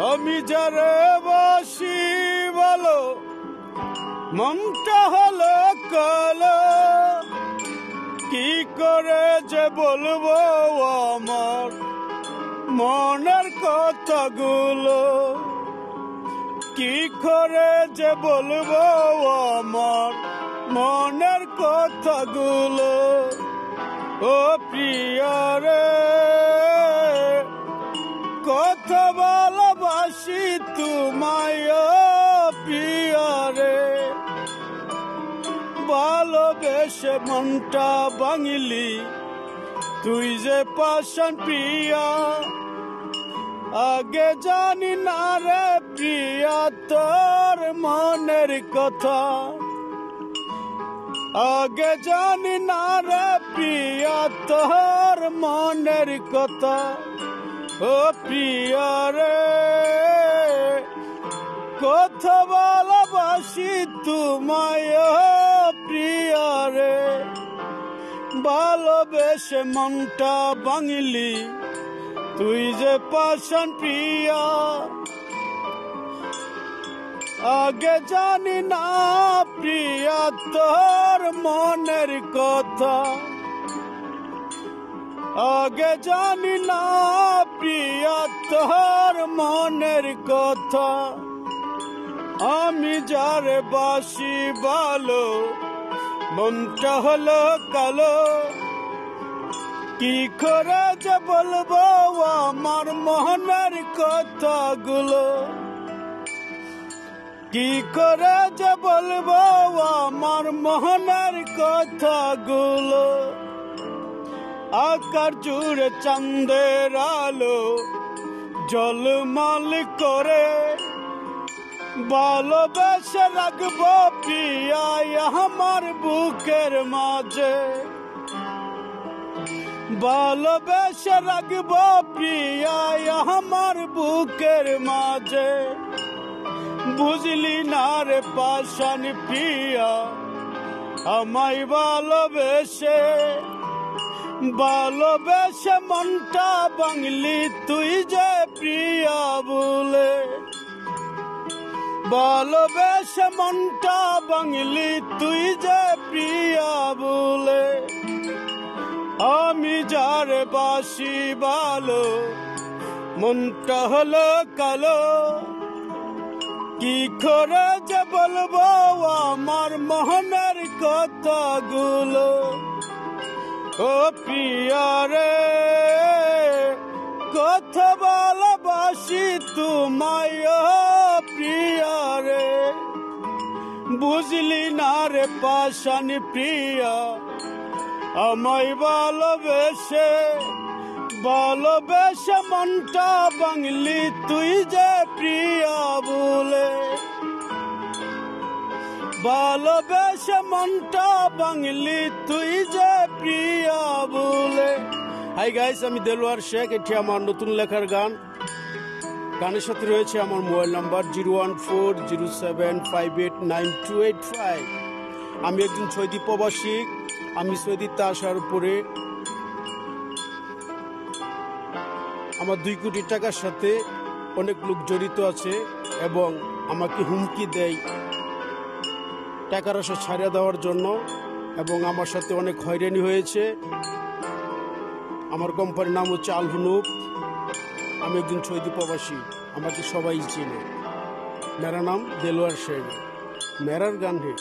আমি যারে বাসি বলো মনটা হলো কালো, কি করে যে বলবো আমার মনের কথাগুলো, কি করে যে বলবো আমার মনের কথাগুলো। ও প্রিয়া রে, কথা ভালোবাসি তোমায় প্রিয়া রে, ভালোবেসে মনটা ভাঙলি তুই যে পাশান প্রিয়া। আগে জানি না রে প্রিয়া তোর মনের কথা, আগে জানি না রে প্রিয়া তোর মনের কথা। ও প্রিয়া রে, কথা ভালোবাসি তোমায় প্রিয়া রে, ভালোবেসে মনটা ভাঙলি তুই যে পাশান প্রিয়া। আগে জানি না প্রিয়া তোর মনের কথা, আগে জানি না প্রিয়া তোর মনের কথা। আমি যারে বাসি ভালো মনটা হলো কালো, কি করে যে বলবো আমার মনের কথাগুলো, কি করে যে বলবো আমার মনের কথাগুলো। আকার জুড়ে চাঁদের আলো জলমল করে, ভালোবেসে রাখবো প্রিয়া আমার বুকের মাঝে, ভালোবেসে রাখবো প্রিয়া আমার বুকের মাঝে। বুঝলি না রে পাশান প্রিয়া আমায় ভালোবেসে, ভালোবেসে মনটা ভাঙলি তুই যে প্রিয়া বলে, ভালোবেসে মনটা ভাঙলি তুই যে প্রিয়া বলে। আমি যারে বাসি ভালো মনটা হলো কালো, কি করে যে বলবো আমার মনের কথাগুলো। ও প্রিয়া রে, কথা ভালোবাসি তোমায় প্রিয়া রে, বুঝলি না রে পাশান প্রিয়া আমায় ভালোবেসে, ভালোবেসে মনটা ভাঙলি তুই যে প্রিয়া বলে, ভালোবেসে মনটা ভাঙলি তুই যে প্রিয়া বলে। হাই গাইস, আমি দেলোয়ার শেখ, এটি আমার নতুন লেখার গান। গানের সাথে রয়েছে আমার মোবাইল নাম্বার 01407589285। আমি একজন সৌদি প্রবাসী, আমি সৌদিতে আসার পরে আমার 2 কোটি টাকার সাথে অনেক লোক জড়িত আছে এবং আমাকে হুমকি দেয় টাকার আশা ছাড়িয়ে দেওয়ার জন্য, এবং আমার সাথে অনেক হয়রানি হয়েছে। আমার কোম্পানির নাম হচ্ছে আল হুনুফ। আমি একজন সৌদি প্রবাসী, আমাকে সবাই চেনে। মেরা নাম দেলোয়ার শেখ, মেরার গান হে।